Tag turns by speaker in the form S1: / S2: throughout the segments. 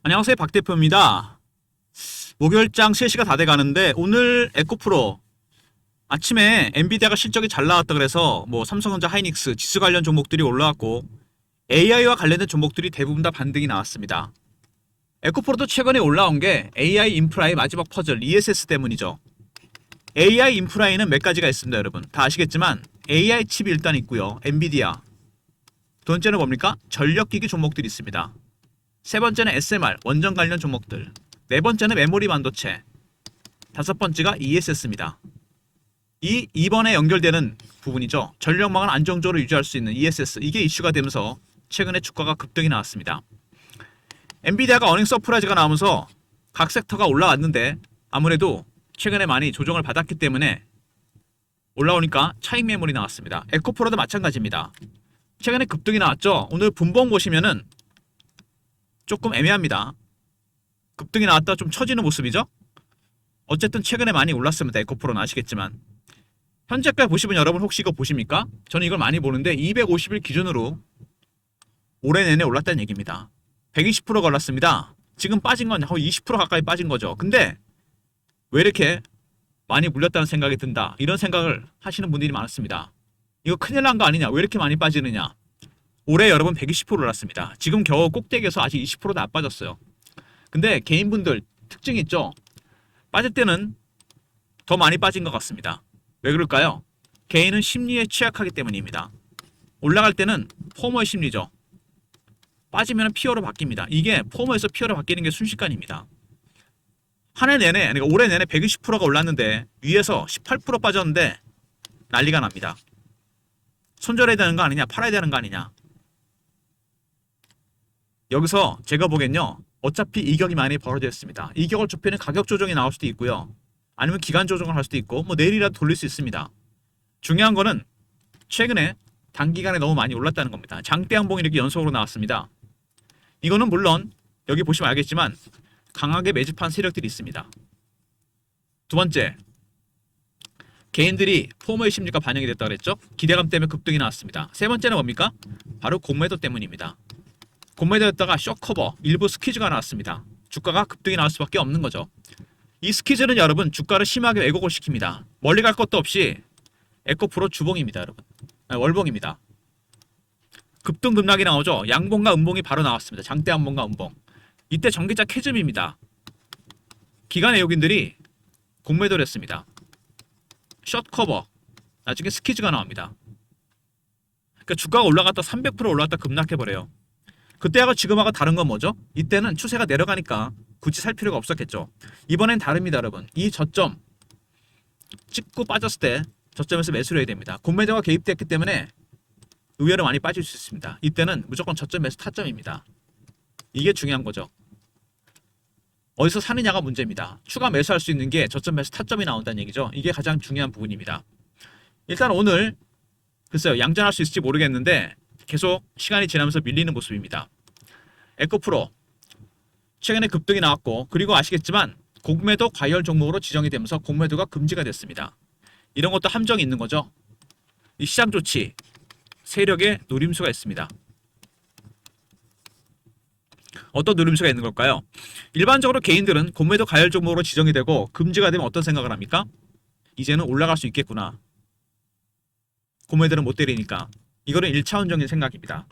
S1: 안녕하세요, 박 대표입니다. 목요일장 3시가 다 돼가는데 오늘 에코프로 아침에 엔비디아가 실적이 잘 나왔다 그래서 뭐 삼성전자, 하이닉스, 지수 관련 종목들이 올라왔고 AI와 관련된 종목들이 대부분 다 반등이 나왔습니다. 에코프로도 최근에 올라온 게 AI 인프라의 마지막 퍼즐 ESS 때문이죠. AI 인프라에는 몇 가지가 있습니다, 여러분. 다 아시겠지만 AI 칩이 일단 있고요. 엔비디아. 두 번째는 뭡니까? 전력기기 종목들이 있습니다. 세 번째는 SMR, 원전 관련 종목들. 네 번째는 메모리 반도체. 다섯 번째가 ESS입니다. 이번에 연결되는 부분이죠. 전력망을 안정적으로 유지할 수 있는 ESS. 이게 이슈가 되면서 최근에 주가가 급등이 나왔습니다. 엔비디아가 어닝 서프라이즈가 나오면서 각 섹터가 올라왔는데 아무래도 최근에 많이 조정을 받았기 때문에 올라오니까 차익 메모리 나왔습니다. 에코프로도 마찬가지입니다. 최근에 급등이 나왔죠. 오늘 분봉 보시면은 조금 애매합니다. 급등이 나왔다 좀 처지는 모습이죠. 어쨌든 최근에 많이 올랐습니다. 에코프로는 아시겠지만 현재까지 보시면 여러분 혹시 이거 보십니까? 저는 이걸 많이 보는데 250일 기준으로 올해 내내 올랐다는 얘기입니다. 120%가 올랐습니다. 지금 빠진 건 거의 20% 가까이 빠진 거죠. 근데 왜 이렇게 많이 물렸다는 생각이 든다, 이런 생각을 하시는 분들이 많습니다. 이거 큰일 난 거 아니냐, 왜 이렇게 많이 빠지느냐. 올해 여러분 120% 올랐습니다. 지금 겨우 꼭대기에서 아직 20%도 안 빠졌어요. 근데 개인분들 특징이 있죠. 빠질 때는 더 많이 빠진 것 같습니다. 왜 그럴까요? 개인은 심리에 취약하기 때문입니다. 올라갈 때는 포머의 심리죠. 빠지면 피어로 바뀝니다. 이게 포머에서 피어로 바뀌는 게 순식간입니다. 한 해 내내, 그러니까 올해 내내 120%가 올랐는데 위에서 18% 빠졌는데 난리가 납니다. 손절해야 되는 거 아니냐, 팔아야 되는 거 아니냐. 여기서 제가 보기엔요, 어차피 이격이 많이 벌어져 있습니다. 이격을 좁히는 가격 조정이 나올 수도 있고요. 아니면 기간 조정을 할 수도 있고, 뭐 내일이라도 돌릴 수 있습니다. 중요한 거는 최근에 단기간에 너무 많이 올랐다는 겁니다. 장대 양봉이 이렇게 연속으로 나왔습니다. 이거는 물론 여기 보시면 알겠지만 강하게 매집한 세력들이 있습니다. 두 번째, 개인들이 포머의 심리가 반영이 됐다고 그랬죠. 기대감 때문에 급등이 나왔습니다. 세 번째는 뭡니까? 바로 공매도 때문입니다. 공매도였다가 쇼커버, 일부 스퀴즈가 나왔습니다. 주가가 급등이 나올 수밖에 없는 거죠. 이 스퀴즈는 여러분 주가를 심하게 왜곡을 시킵니다. 멀리 갈 것도 없이 에코프로 주봉입니다, 여러분. 월봉입니다. 급등 급락이 나오죠. 양봉과 음봉이 바로 나왔습니다. 장대 양봉과 음봉. 이때 전기차 캐즘입니다. 기관 외국인들이 공매도를 했습니다. 숏커버, 나중에 스퀴즈가 나옵니다. 그러니까 주가가 올라갔다 300% 올라갔다 급락해버려요. 그때하고 지금하고 다른 건 뭐죠? 이때는 추세가 내려가니까 굳이 살 필요가 없었겠죠. 이번엔 다릅니다, 여러분. 이 저점 찍고 빠졌을 때 저점에서 매수를 해야 됩니다. 공매도가 개입됐기 때문에 의외로 많이 빠질 수 있습니다. 이때는 무조건 저점 매수 타점입니다. 이게 중요한 거죠. 어디서 사느냐가 문제입니다. 추가 매수할 수 있는 게 저점 매수 타점이 나온다는 얘기죠. 이게 가장 중요한 부분입니다. 일단 오늘 글쎄요, 양전할 수 있을지 모르겠는데 계속 시간이 지나면서 밀리는 모습입니다. 에코프로 최근에 급등이 나왔고, 그리고 아시겠지만 공매도 과열 종목으로 지정이 되면서 공매도가 금지가 됐습니다. 이런 것도 함정이 있는 거죠. 이 시장 조치, 세력의 노림수가 있습니다. 어떤 노림수가 있는 걸까요? 일반적으로 개인들은 공매도 과열 종목으로 지정이 되고 금지가 되면 어떤 생각을 합니까? 이제는 올라갈 수 있겠구나. 공매도는 못 때리니까. 이거는 1차원적인 생각입니다.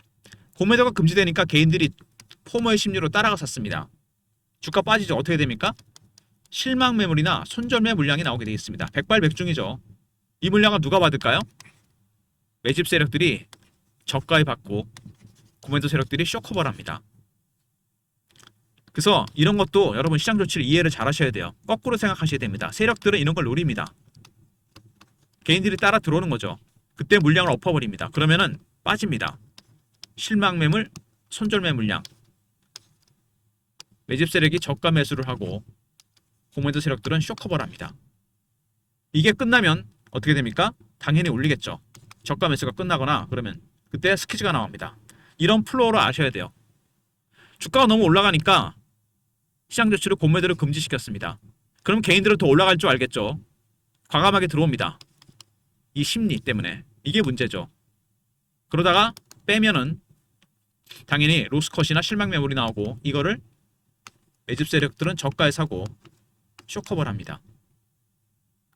S1: 공매도가 금지되니까 개인들이 포머의 심리로 따라가 샀습니다. 주가 빠지죠. 어떻게 됩니까? 실망 매물이나 손절매 물량이 나오게 되겠습니다. 백발백중이죠. 이 물량을 누가 받을까요? 매집 세력들이 저가에 받고 공매도 세력들이 쇼커버를 합니다. 그래서 이런 것도 여러분 시장 조치를 이해를 잘 하셔야 돼요. 거꾸로 생각하셔야 됩니다. 세력들은 이런 걸 노립니다. 개인들이 따라 들어오는 거죠. 그때 물량을 엎어버립니다. 그러면은 빠집니다. 실망 매물, 손절매 물량. 매집 세력이 저가 매수를 하고 공매도 세력들은 쇼커버를 합니다. 이게 끝나면 어떻게 됩니까? 당연히 올리겠죠. 저가 매수가 끝나거나 그러면 그때 스퀴즈가 나옵니다. 이런 플로어를 아셔야 돼요. 주가가 너무 올라가니까 시장 조치로 공매도를 금지시켰습니다. 그럼 개인들은 더 올라갈 줄 알겠죠. 과감하게 들어옵니다. 이 심리 때문에. 이게 문제죠. 그러다가 빼면은 당연히 로스컷이나 실망 매물이 나오고 이거를 매집 세력들은 저가에 사고 쇼커버를 합니다.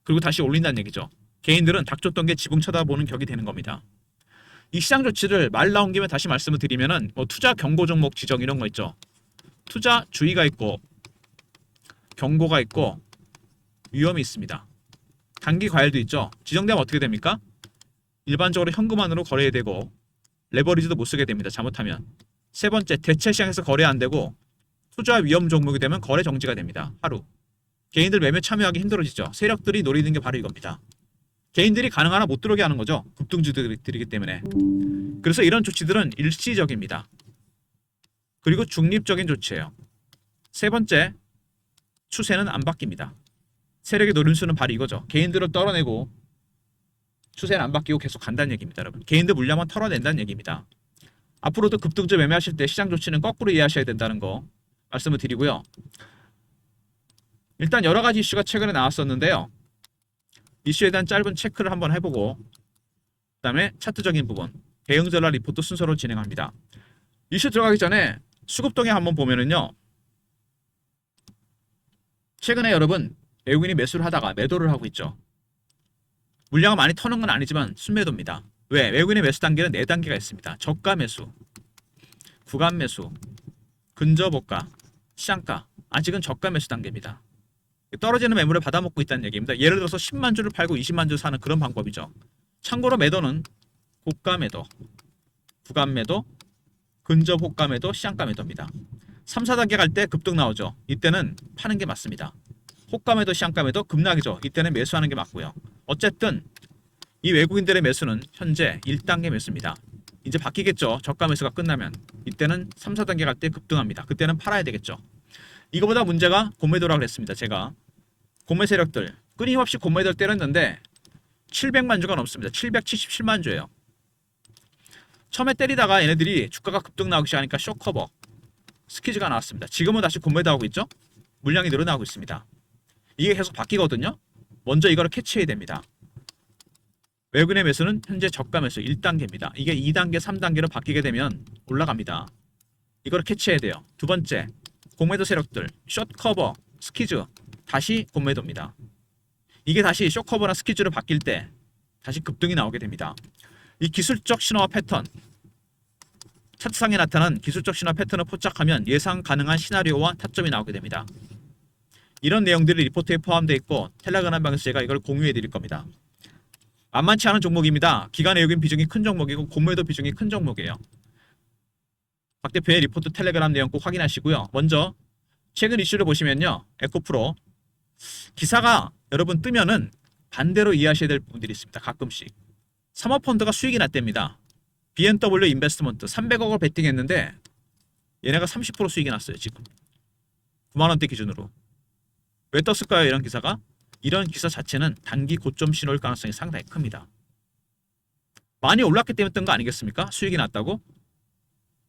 S1: 그리고 다시 올린다는 얘기죠. 개인들은 닥쳤던 게 지붕 쳐다보는 격이 되는 겁니다. 이 시장 조치를 말 나온 김에 다시 말씀을 드리면은 뭐 투자 경고 종목 지정 이런 거 있죠. 투자 주의가 있고 경고가 있고 위험이 있습니다. 단기 과열도 있죠. 지정되면 어떻게 됩니까? 일반적으로 현금화로 거래해야 되고 레버리지도 못 쓰게 됩니다. 잘못하면. 세 번째, 대체 시장에서 거래 안 되고 투자 위험 종목이 되면 거래 정지가 됩니다. 하루. 개인들 매매 참여하기 힘들어지죠. 세력들이 노리는 게 바로 이겁니다. 개인들이 가능하나 못 들어오게 하는 거죠. 급등주들이기 때문에. 그래서 이런 조치들은 일시적입니다. 그리고 중립적인 조치예요. 세 번째, 추세는 안 바뀝니다. 세력의 노림수는 바로 이거죠. 개인들을 떨어내고 추세는 안 바뀌고 계속 간다는 얘기입니다. 여러분. 개인들 물량만 털어낸다는 얘기입니다. 앞으로도 급등주 매매하실 때 시장 조치는 거꾸로 이해하셔야 된다는 거 말씀을 드리고요. 일단 여러 가지 이슈가 최근에 나왔었는데요. 이슈에 대한 짧은 체크를 한번 해보고 그 다음에 차트적인 부분 대응 전략 리포트 순서로 진행합니다. 이슈 들어가기 전에 수급 동향 한번 보면은요. 최근에 여러분 외국인이 매수를 하다가 매도를 하고 있죠. 물량을 많이 터는 건 아니지만 순매도입니다. 왜? 외국인의 매수 단계는 4단계가 있습니다. 저가 매수, 구간 매수, 근저보가, 시장가. 아직은 저가 매수 단계입니다. 떨어지는 매물을 받아먹고 있다는 얘기입니다. 예를 들어서 10만 주를 팔고 20만 주 사는 그런 방법이죠. 참고로 매도는 고가 매도, 구간 매도, 근접 호가 매도, 시장가 매도입니다. 3, 4단계 갈 때 급등 나오죠. 이때는 파는 게 맞습니다. 호가 매도, 시장가 매도 급락이죠. 이때는 매수하는 게 맞고요. 어쨌든 이 외국인들의 매수는 현재 1단계 매수입니다. 이제 바뀌겠죠. 저가 매수가 끝나면. 이때는 3, 4단계 갈 때 급등합니다. 그때는 팔아야 되겠죠. 이거보다 문제가 공매도라고 그랬습니다. 제가 공매 세력들 끊임없이 공매도를 때렸는데 700만 주가 넘습니다. 777만 주예요. 처음에 때리다가 얘네들이 주가가 급등 나오기 시작하니까 쇼커버 스퀴즈가 나왔습니다. 지금은 다시 공매도하고 있죠. 물량이 늘어나고 있습니다. 이게 계속 바뀌거든요. 먼저 이거를 캐치해야 됩니다. 외국인의 매수는 현재 저가 매수 1단계입니다. 이게 2단계, 3단계로 바뀌게 되면 올라갑니다. 이거를 캐치해야 돼요. 두 번째, 공매도 세력들, 숏커버, 스퀴즈, 다시 공매도입니다. 이게 다시 숏커버나 스퀴즈로 바뀔 때 다시 급등이 나오게 됩니다. 이 기술적 신호와 패턴, 차트상에 나타난 기술적 신호 패턴을 포착하면 예상 가능한 시나리오와 타점이 나오게 됩니다. 이런 내용들이 리포트에 포함되어 있고 텔레그램 방에서 제가 이걸 공유해 드릴 겁니다. 만만치 않은 종목입니다. 기관 외국인 비중이 큰 종목이고 공매도 비중이 큰 종목이에요. 박 대표의 리포트 텔레그램 내용 꼭 확인하시고요. 먼저 최근 이슈를 보시면요. 에코프로 기사가 여러분 뜨면은 반대로 이해하셔야 될 부분들이 있습니다. 가끔씩. 사모펀드가 수익이 났답니다. BMW 인베스트먼트 300억을 베팅했는데 얘네가 30% 수익이 났어요. 지금 9만원대 기준으로. 왜 떴을까요? 이런 기사가? 이런 기사 자체는 단기 고점 신호일 가능성이 상당히 큽니다. 많이 올랐기 때문에 뜬 거 아니겠습니까? 수익이 났다고?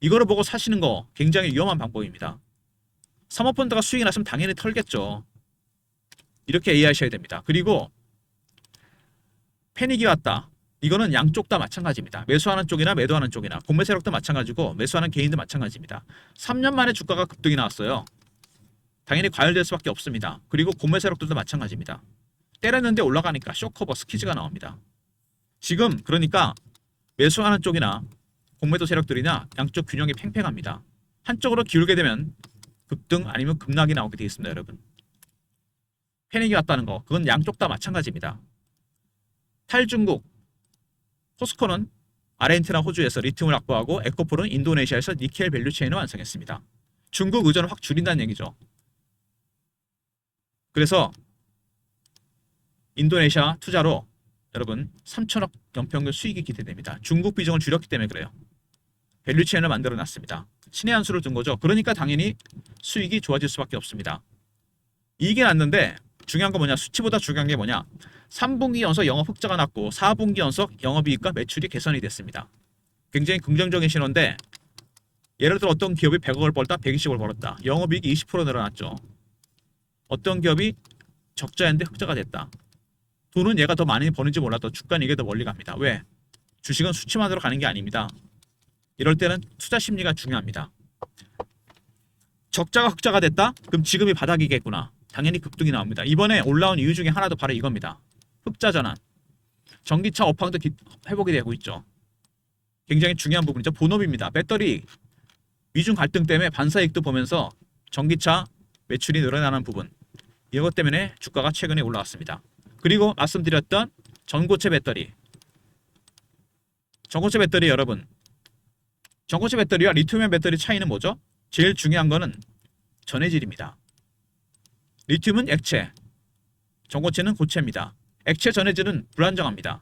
S1: 이거를 보고 사시는 거 굉장히 위험한 방법입니다. 사모펀드가 수익이 났으면 당연히 털겠죠. 이렇게 이해하셔야 됩니다. 그리고 패닉이 왔다. 이거는 양쪽 다 마찬가지입니다. 매수하는 쪽이나 매도하는 쪽이나 공매 세력도 마찬가지고 매수하는 개인도 마찬가지입니다. 3년 만에 주가가 급등이 나왔어요. 당연히 과열될 수밖에 없습니다. 그리고 공매 세력들도 마찬가지입니다. 때렸는데 올라가니까 쇼커버 스퀴즈가 나옵니다. 지금 그러니까 매수하는 쪽이나 공매도 세력들이나 양쪽 균형이 팽팽합니다. 한쪽으로 기울게 되면 급등 아니면 급락이 나오게 되어 있습니다. 여러분. 패닉이 왔다는 거 그건 양쪽 다 마찬가지입니다. 탈중국 포스코는 아르헨티나 호주에서 리튬을 확보하고 에코폴은 인도네시아에서 니켈 밸류체인을 완성했습니다. 중국 의존을 확 줄인다는 얘기죠. 그래서 인도네시아 투자로 여러분 3천억 연평균 수익이 기대됩니다. 중국 비중을 줄였기 때문에 그래요. 밸류체인을 만들어 놨습니다. 신의 한 수를 둔 거죠. 그러니까 당연히 수익이 좋아질 수밖에 없습니다. 이익이 났는데 중요한 건 뭐냐? 수치보다 중요한 게 뭐냐? 3분기 연속 영업 흑자가 났고 4분기 연속 영업이익과 매출이 개선이 됐습니다. 굉장히 긍정적인 신호인데 예를 들어 어떤 기업이 100억을 벌다 120억을 벌었다. 영업이익이 20% 늘어났죠. 어떤 기업이 적자였는데 흑자가 됐다. 돈은 얘가 더 많이 버는지 몰라도 주가는 이게 더 멀리 갑니다. 왜? 주식은 수치만으로 가는 게 아닙니다. 이럴 때는 투자 심리가 중요합니다. 적자가 흑자가 됐다? 그럼 지금이 바닥이겠구나. 당연히 급등이 나옵니다. 이번에 올라온 이유 중에 하나도 바로 이겁니다. 흑자 전환. 전기차 업황도 회복이 되고 있죠. 굉장히 중요한 부분이죠. 본업입니다. 배터리 미중 갈등 때문에 반사이익도 보면서 전기차 매출이 늘어나는 부분, 이것 때문에 주가가 최근에 올라왔습니다. 그리고 말씀드렸던 전고체 배터리. 전고체 배터리 여러분, 전고체 배터리와 리튬이온 배터리 차이는 뭐죠? 제일 중요한 거는 전해질입니다. 리튬은 액체, 전고체는 고체입니다. 액체 전해질은 불안정합니다.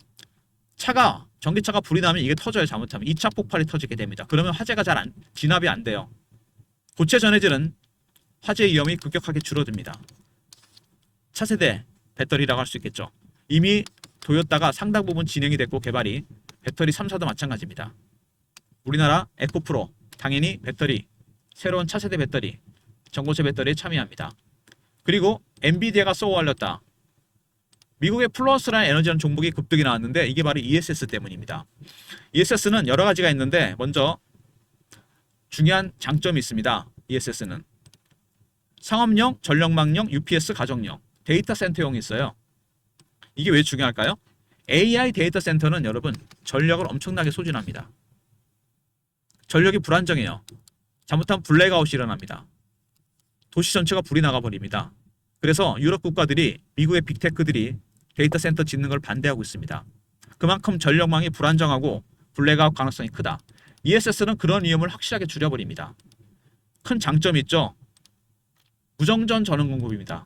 S1: 전기차가 불이 나면 이게 터져요. 잘못하면 2차 폭발이 터지게 됩니다. 그러면 화재가 잘 진압이 안 돼요. 고체 전해질은 화재 위험이 급격하게 줄어듭니다. 차세대 배터리라고 할 수 있겠죠. 이미 도요타가 상당 부분 진행이 됐고 개발이, 배터리 3사도 마찬가지입니다. 우리나라 에코프로 당연히 배터리, 새로운 차세대 배터리, 전고체 배터리에 참여합니다. 그리고 엔비디아가 쏘아 알렸다. 미국의 플러스라는 에너지라는 종목이 급등이 나왔는데 이게 바로 ESS 때문입니다. ESS는 여러 가지가 있는데 먼저 중요한 장점이 있습니다. ESS는 상업용, 전력망용, UPS, 가정용, 데이터 센터용이 있어요. 이게 왜 중요할까요? AI 데이터 센터는 여러분 전력을 엄청나게 소진합니다. 전력이 불안정해요. 잘못하면 블랙아웃이 일어납니다. 도시 전체가 불이 나가버립니다. 그래서 유럽 국가들이, 미국의 빅테크들이 데이터 센터 짓는 걸 반대하고 있습니다. 그만큼 전력망이 불안정하고 블랙아웃 가능성이 크다. ESS는 그런 위험을 확실하게 줄여버립니다. 큰 장점이 있죠. 무정전 전원 공급입니다.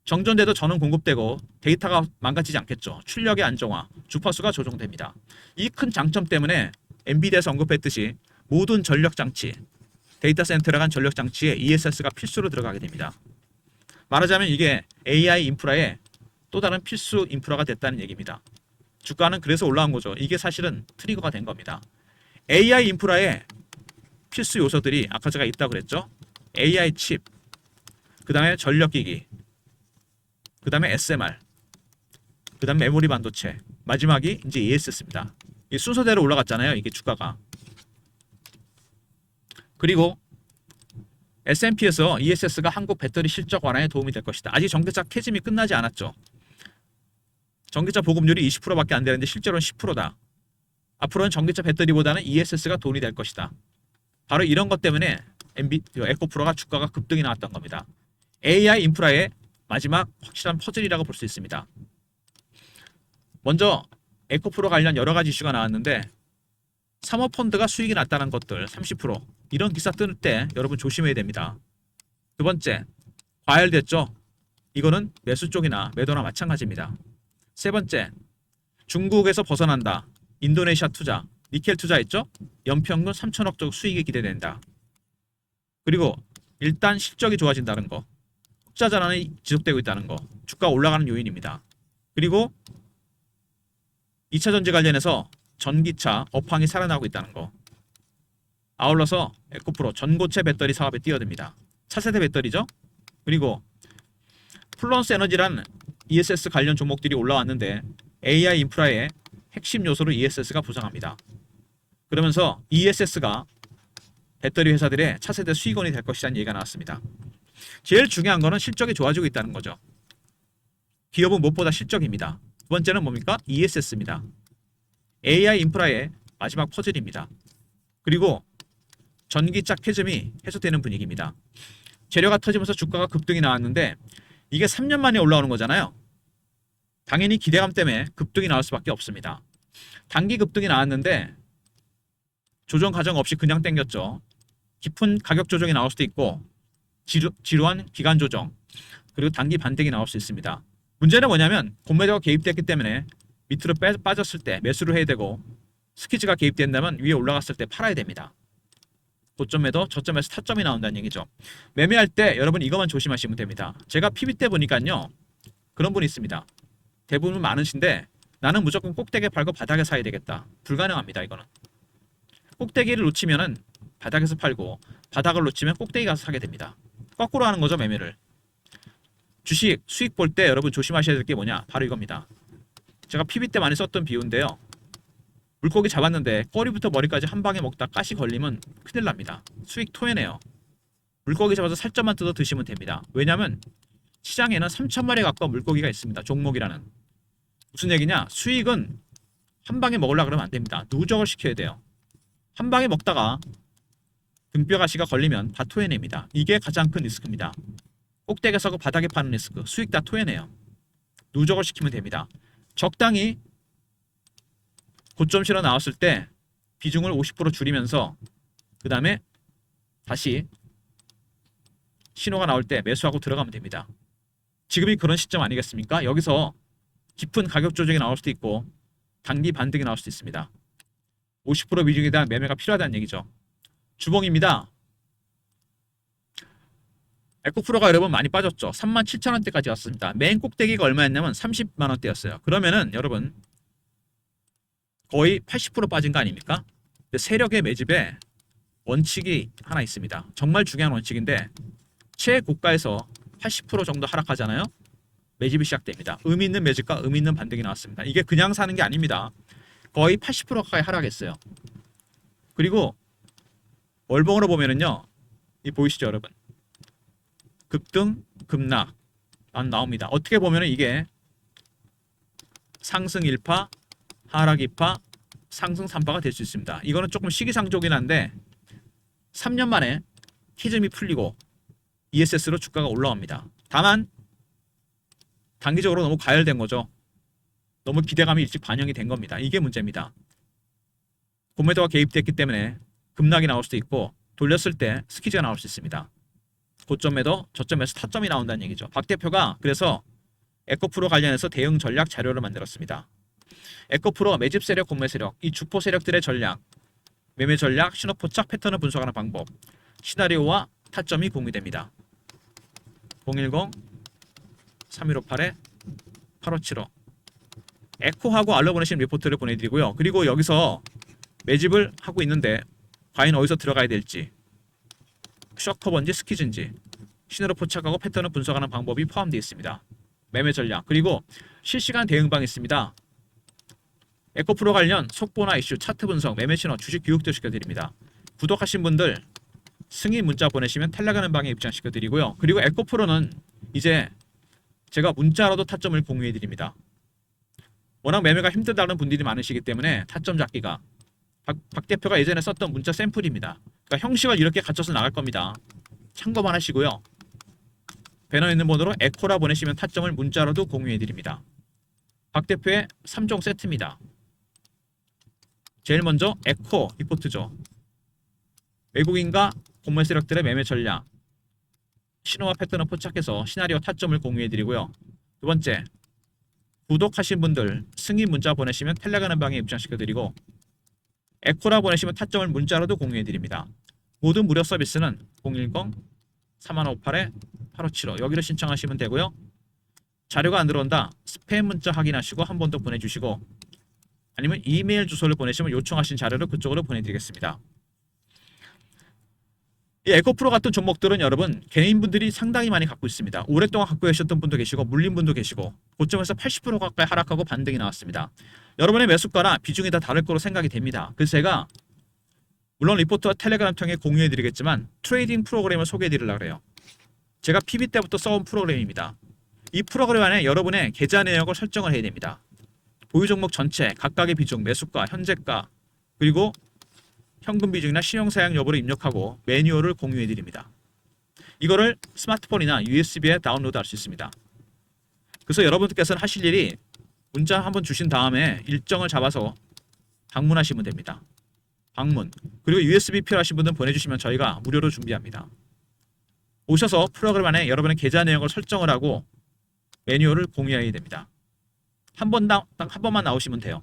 S1: 정전돼도 전원 공급되고 데이터가 망가지지 않겠죠. 출력의 안정화, 주파수가 조정됩니다. 이 큰 장점 때문에 엔비디아에서 언급했듯이 모든 전력장치, 데이터 센터에 간 전력장치에 ESS가 필수로 들어가게 됩니다. 말하자면 이게 AI 인프라의 또 다른 필수 인프라가 됐다는 얘기입니다. 주가는 그래서 올라온 거죠. 이게 사실은 트리거가 된 겁니다. AI 인프라의 필수 요소들이 아까 제가 있다고 그랬죠. AI 칩, 그 다음에 전력기기, 그 다음에 SMR, 그 다음에 메모리 반도체, 마지막이 이제 ESS입니다. 이 순서대로 올라갔잖아요. 이게 주가가. 그리고 S&P에서 ESS가 한국 배터리 실적 완화에 도움이 될 것이다. 아직 전기차 캐즘이 끝나지 않았죠. 전기차 보급률이 20%밖에 안 되는데 실제로는 10%다. 앞으로는 전기차 배터리보다는 ESS가 돈이 될 것이다. 바로 이런 것 때문에 에코프로가 주가가 급등이 나왔던 겁니다. AI 인프라의 마지막 확실한 퍼즐이라고 볼 수 있습니다. 먼저 에코프로 관련 여러 가지 이슈가 나왔는데 사모펀드가 수익이 났다는 것들 30%, 이런 기사 뜰 때 여러분 조심해야 됩니다. 두 번째, 과열됐죠. 이거는 매수 쪽이나 매도나 마찬가지입니다. 세 번째, 중국에서 벗어난다. 인도네시아 투자, 니켈 투자했죠? 연평균 3천억 쪽 수익이 기대된다. 그리고 일단 실적이 좋아진다는 거, 흑자 전환이 지속되고 있다는 거, 주가 올라가는 요인입니다. 그리고 2차 전지 관련해서 전기차 업황이 살아나고 있다는 거. 아울러서 에코프로 전고체 배터리 사업에 뛰어듭니다. 차세대 배터리죠. 그리고 플러스 에너지란 ESS 관련 종목들이 올라왔는데 AI 인프라의 핵심 요소로 ESS가 부상합니다. 그러면서 ESS가 배터리 회사들의 차세대 수익원이 될 것이라는 얘기가 나왔습니다. 제일 중요한 거는 실적이 좋아지고 있다는 거죠. 기업은 무엇보다 실적입니다. 두 번째는 뭡니까? ESS입니다. AI 인프라의 마지막 퍼즐입니다. 그리고 전기차 캐즘이 해소되는 분위기입니다. 재료가 터지면서 주가가 급등이 나왔는데 이게 3년 만에 올라오는 거잖아요. 당연히 기대감 때문에 급등이 나올 수밖에 없습니다. 단기 급등이 나왔는데 조정 과정 없이 그냥 땡겼죠. 깊은 가격 조정이 나올 수도 있고 지루한 기간 조정, 그리고 단기 반등이 나올 수 있습니다. 문제는 뭐냐면 공매도가 개입됐기 때문에 밑으로 빠졌을 때 매수를 해야 되고, 스퀴즈가 개입된다면 위에 올라갔을 때 팔아야 됩니다. 고점 매도, 저점에서 타점이 나온다는 얘기죠. 매매할 때 여러분 이것만 조심하시면 됩니다. 제가 PB 때 보니까요, 그런 분이 있습니다. 대부분 많으신데 나는 무조건 꼭대기에 팔고 바닥에 사야 되겠다. 불가능합니다. 이거는 꼭대기를 놓치면은 바닥에서 팔고, 바닥을 놓치면 꼭대기 가서 사게 됩니다. 거꾸로 하는 거죠, 매매를. 주식 수익 볼 때 여러분 조심하셔야 될 게 뭐냐, 바로 이겁니다. 제가 PB 때 많이 썼던 비유인데요, 물고기 잡았는데 꼬리부터 머리까지 한 방에 먹다 가시 걸리면 큰일 납니다. 수익 토해내요. 물고기 잡아서 살점만 뜯어 드시면 됩니다. 왜냐하면 시장에는 3,000마리 가까운 물고기가 있습니다. 종목이라는. 무슨 얘기냐? 수익은 한 방에 먹으려고 그러면 안 됩니다. 누적을 시켜야 돼요. 한 방에 먹다가 등뼈 가시가 걸리면 다 토해냅니다. 이게 가장 큰 리스크입니다. 꼭대기에서 그 바닥에 파는 리스크. 수익 다 토해내요. 누적을 시키면 됩니다. 적당히 고점 실어 나왔을 때 비중을 50% 줄이면서 그 다음에 다시 신호가 나올 때 매수하고 들어가면 됩니다. 지금이 그런 시점 아니겠습니까? 여기서 깊은 가격 조정이 나올 수도 있고 단기 반등이 나올 수도 있습니다. 50% 비중에 대한 매매가 필요하다는 얘기죠. 주봉입니다. 에코프로가 여러분 많이 빠졌죠. 37,000원대까지 왔습니다. 맨 꼭대기가 얼마였냐면 30만원대였어요. 그러면은 여러분 거의 80% 빠진 거 아닙니까? 근데 세력의 매집에 원칙이 하나 있습니다. 정말 중요한 원칙인데 최고가에서 80% 정도 하락하잖아요. 매집이 시작됩니다. 의미 있는 매집과 의미 있는 반등이 나왔습니다. 이게 그냥 사는 게 아닙니다. 거의 80% 가까이 하락했어요. 그리고 월봉으로 보면은요. 이 보이시죠 여러분? 급등, 급락 안 나옵니다. 어떻게 보면은 이게 상승 1파, 하락 2파, 상승 3파가 될 수 있습니다. 이거는 조금 시기상조긴 한데 3년 만에 히즘이 풀리고 ESS로 주가가 올라옵니다. 다만 단기적으로 너무 과열된 거죠. 너무 기대감이 일찍 반영이 된 겁니다. 이게 문제입니다. 고매도가 개입됐기 때문에 급락이 나올 수도 있고 돌렸을 때 스키즈가 나올 수 있습니다. 고점에도 저점에서 타점이 나온다는 얘기죠. 박 대표가 그래서 에코프로 관련해서 대응 전략 자료를 만들었습니다. 에코프로 매집 세력, 공매 세력, 이 주포 세력들의 전략, 매매 전략, 신호 포착 패턴을 분석하는 방법, 시나리오와 타점이 공유됩니다. 010-3158-8575 에코하고 알려보내신 리포트를 보내드리고요. 그리고 여기서 매집을 하고 있는데 과연 어디서 들어가야 될지, 셔커번지 스키즈인지 신호로 포착하고 패턴을 분석하는 방법이 포함되어 있습니다. 매매 전략 그리고 실시간 대응방이 있습니다. 에코프로 관련 속보나 이슈, 차트 분석, 매매 신호, 주식 교육도 시켜드립니다. 구독하신 분들 승인 문자 보내시면 탈락하는 방에 입장시켜드리고요. 그리고 에코프로는 이제 제가 문자로도 타점을 공유해드립니다. 워낙 매매가 힘들다는 분들이 많으시기 때문에 타점 잡기가 박 대표가 예전에 썼던 문자 샘플입니다. 그러니까 형식을 이렇게 갖춰서 나갈 겁니다. 참고만 하시고요. 배너에 있는 번호로 에코라 보내시면 타점을 문자로도 공유해드립니다. 박 대표의 3종 세트입니다. 제일 먼저 에코 리포트죠. 외국인과 공매 세력들의 매매 전략, 신호와 패턴을 포착해서 시나리오 타점을 공유해드리고요. 두 번째, 구독하신 분들 승인 문자 보내시면 텔레그램 방에 입장시켜드리고 에코라 보내시면 타점을 문자로도 공유해드립니다. 모든 무료 서비스는 010-3158-8575 여기로 신청하시면 되고요. 자료가 안 들어온다 스팸 문자 확인하시고 한 번 더 보내주시고 아니면 이메일 주소를 보내시면 요청하신 자료를 그쪽으로 보내드리겠습니다. 이 에코프로 같은 종목들은 여러분 개인분들이 상당히 많이 갖고 있습니다. 오랫동안 갖고 계셨던 분도 계시고 물린 분도 계시고 고점에서 80% 가까이 하락하고 반등이 나왔습니다. 여러분의 매수가나 비중이 다 다를 거로 생각이 됩니다. 그래서 제가 물론 리포트와 텔레그램 통해 공유해드리겠지만 트레이딩 프로그램을 소개해드리려고 해요. 제가 PB 때부터 써온 프로그램입니다. 이 프로그램 안에 여러분의 계좌 내역을 설정을 해야 됩니다. 보유 종목 전체, 각각의 비중, 매수가, 현재가, 그리고 현금 비중이나 신용 사용 여부를 입력하고 매뉴얼을 공유해 드립니다. 이거를 스마트폰이나 USB에 다운로드할 수 있습니다. 그래서 여러분들께서는 하실 일이 문자 한번 주신 다음에 일정을 잡아서 방문하시면 됩니다. 방문. 그리고 USB 필요하신 분들은 보내주시면 저희가 무료로 준비합니다. 오셔서 프로그램 안에 여러분의 계좌 내역을 설정을 하고 매뉴얼을 공유해야 됩니다. 한 번만 나오시면 돼요.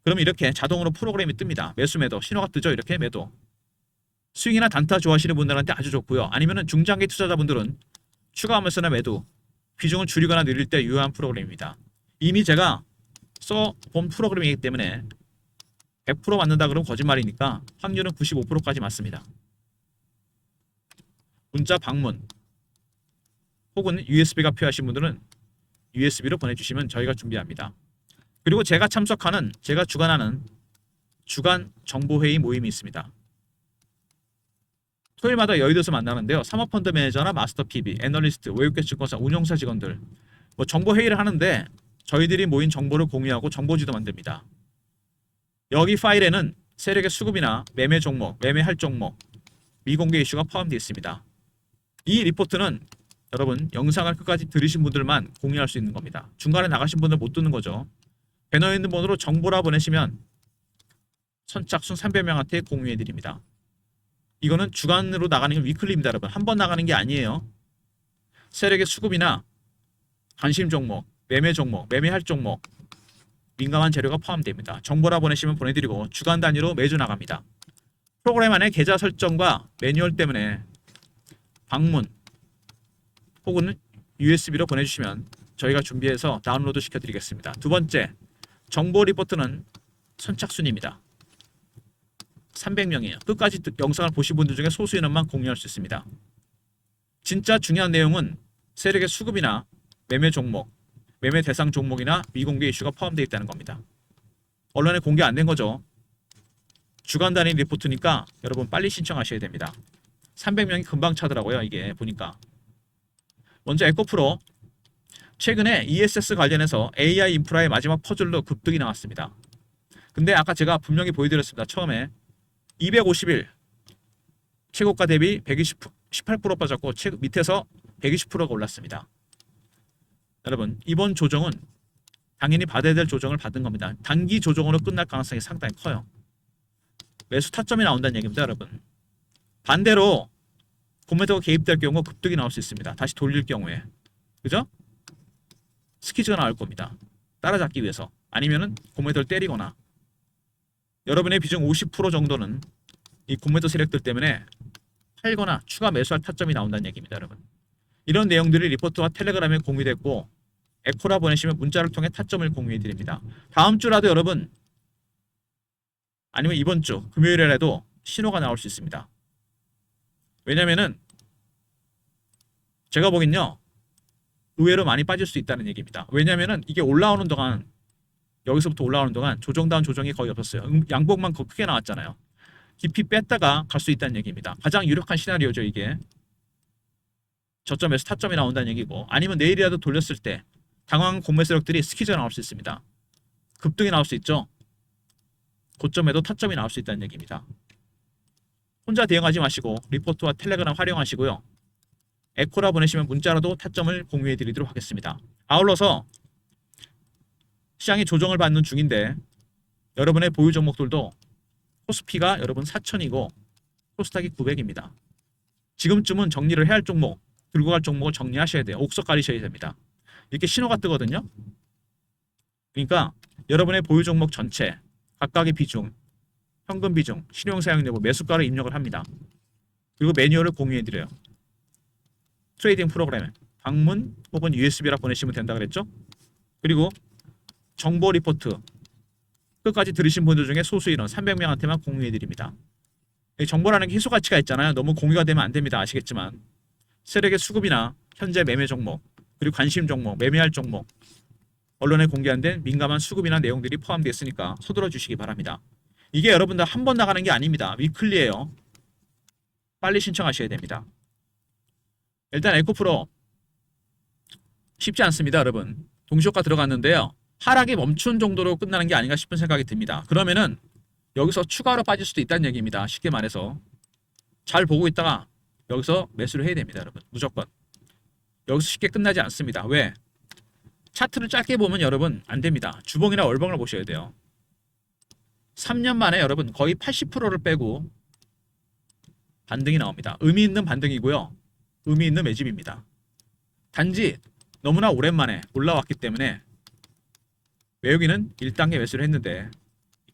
S1: 그럼 이렇게 자동으로 프로그램이 뜹니다. 매수 매도 신호가 뜨죠. 이렇게 매도. 스윙이나 단타 좋아하시는 분들한테 아주 좋고요. 아니면은 중장기 투자자분들은 추가하면서나 매도 비중을 줄이거나 늘릴 때 유효한 프로그램입니다. 이미 제가 써본 프로그램이기 때문에 100% 맞는다 그러면 거짓말이니까 확률은 95%까지 맞습니다. 문자 방문 혹은 USB가 필요하신 분들은 USB로 보내주시면 저희가 준비합니다. 그리고 제가 주관하는 주간 정보회의 모임이 있습니다. 토요일마다 여의도에서 만나는데요. 사모펀드 매니저나 마스터 PB, 애널리스트, 외국계 증권사, 운용사 직원들 뭐 정보 회의를 하는데 저희들이 모인 정보를 공유하고 정보지도 만듭니다. 여기 파일에는 세력의 수급이나 매매 종목, 매매할 종목, 미공개 이슈가 포함되어 있습니다. 이 리포트는 여러분 영상을 끝까지 들으신 분들만 공유할 수 있는 겁니다. 중간에 나가신 분들 못 듣는 거죠. 배너에 있는 번호로 정보라 보내시면 선착순 300명한테 공유해 드립니다. 이거는 주간으로 나가는 게 위클리입니다, 여러분. 한 번 나가는 게 아니에요. 세력의 수급이나 관심 종목, 매매 종목, 매매할 종목, 민감한 재료가 포함됩니다. 정보라 보내시면 보내드리고 주간 단위로 매주 나갑니다. 프로그램 안에 계좌 설정과 매뉴얼 때문에 방문 혹은 USB로 보내주시면 저희가 준비해서 다운로드 시켜드리겠습니다. 두 번째, 정보 리포트는 선착순입니다. 300명이에요. 끝까지 영상을 보신 분들 중에 소수 인원만 공유할 수 있습니다. 진짜 중요한 내용은 세력의 수급이나 매매 종목, 매매 대상 종목이나 미공개 이슈가 포함되어 있다는 겁니다. 언론에 공개 안 된 거죠. 주간 단위 리포트니까 여러분 빨리 신청하셔야 됩니다. 300명이 금방 차더라고요. 이게 보니까. 먼저 에코프로 최근에 ESS 관련해서 AI 인프라의 마지막 퍼즐로 급등이 나왔습니다. 근데 아까 제가 분명히 보여드렸습니다. 처음에 250일 최고가 대비 18% 빠졌고 밑에서 120%가 올랐습니다. 여러분 이번 조정은 당연히 받아야 될 조정을 받은 겁니다. 단기 조정으로 끝날 가능성이 상당히 커요. 매수 타점이 나온다는 얘기입니다, 여러분. 반대로 고매도가 개입될 경우 급등이 나올 수 있습니다. 다시 돌릴 경우에. 그죠? 스퀴즈가 나올 겁니다. 따라잡기 위해서. 아니면은 고매도를 때리거나. 여러분의 비중 50% 정도는 이 고매도 세력들 때문에 팔거나 추가 매수할 타점이 나온다는 얘기입니다, 여러분. 이런 내용들이 리포트와 텔레그램에 공유됐고 에코라 보내시면 문자를 통해 타점을 공유해 드립니다. 다음 주라도 여러분 아니면 이번 주 금요일에라도 신호가 나올 수 있습니다. 왜냐면은 제가 보기엔요 의외로 많이 빠질 수 있다는 얘기입니다. 왜냐면은 이게 올라오는 동안 여기서부터 올라오는 동안 조정다운 조정이 거의 없었어요. 양봉만 크게 나왔잖아요. 깊이 뺐다가 갈 수 있다는 얘기입니다. 가장 유력한 시나리오죠 이게. 저점에서 타점이 나온다는 얘기고 아니면 내일이라도 돌렸을 때 당황한 공매 세력들이 스퀴즈가 나올 수 있습니다. 급등이 나올 수 있죠. 고점에도 타점이 나올 수 있다는 얘기입니다. 혼자 대응하지 마시고 리포트와 텔레그램 활용하시고요. 에코라 보내시면 문자라도 타점을 공유해 드리도록 하겠습니다. 아울러서 시장이 조정을 받는 중인데 여러분의 보유 종목들도 코스피가 여러분 4,000이고 코스닥이 900입니다. 지금쯤은 정리를 해야 할 종목, 들고 갈 종목을 정리하셔야 돼요. 옥석 가리셔야 됩니다. 이렇게 신호가 뜨거든요. 그러니까 여러분의 보유 종목 전체, 각각의 비중, 현금 비중, 신용 사용 여부, 매수가를 입력을 합니다. 그리고 매뉴얼을 공유해 드려요. 트레이딩 프로그램에 방문 혹은 USB라 보내시면 된다 그랬죠? 그리고 정보 리포트 끝까지 들으신 분들 중에 소수 인원 300명한테만 공유해 드립니다. 정보라는 게 희소 가치가 있잖아요. 너무 공유가 되면 안 됩니다. 아시겠지만 세력의 수급이나 현재 매매 종목 그리고 관심 종목, 매매할 종목 언론에 공개 안 된 민감한 수급이나 내용들이 포함되어 있으니까 서둘러 주시기 바랍니다. 이게 여러분들 한 번 나가는 게 아닙니다. 위클리예요. 빨리 신청하셔야 됩니다. 일단 에코프로 쉽지 않습니다, 여러분. 동시효과 들어갔는데요. 하락이 멈춘 정도로 끝나는 게 아닌가 싶은 생각이 듭니다. 그러면은 여기서 추가로 빠질 수도 있다는 얘기입니다. 쉽게 말해서 잘 보고 있다가 여기서 매수를 해야 됩니다, 여러분. 무조건. 여기서 쉽게 끝나지 않습니다. 왜? 차트를 짧게 보면 여러분 안 됩니다. 주봉이나 월봉을 보셔야 돼요. 3년 만에 여러분 거의 80%를 빼고 반등이 나옵니다. 의미 있는 반등이고요. 의미 있는 매집입니다. 단지 너무나 오랜만에 올라왔기 때문에 외국인은 1단계 매수를 했는데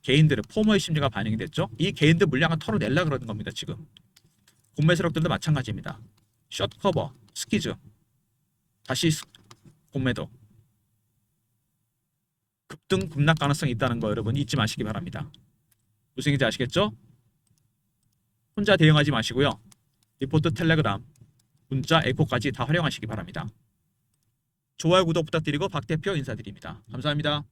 S1: 개인들은 포머의 심리가 반영이 됐죠. 이 개인들 물량을 털어내려고 그러는 겁니다. 지금. 공매 세력들도 마찬가지입니다. 숏 커버, 스퀴즈, 다시 공매도. 급등, 급락 가능성이 있다는 거 여러분 잊지 마시기 바랍니다. 무슨 얘기인지 아시겠죠? 혼자 대응하지 마시고요. 리포트, 텔레그램, 문자, 에코까지 다 활용하시기 바랍니다. 좋아요, 구독 부탁드리고 박 대표 인사드립니다. 감사합니다.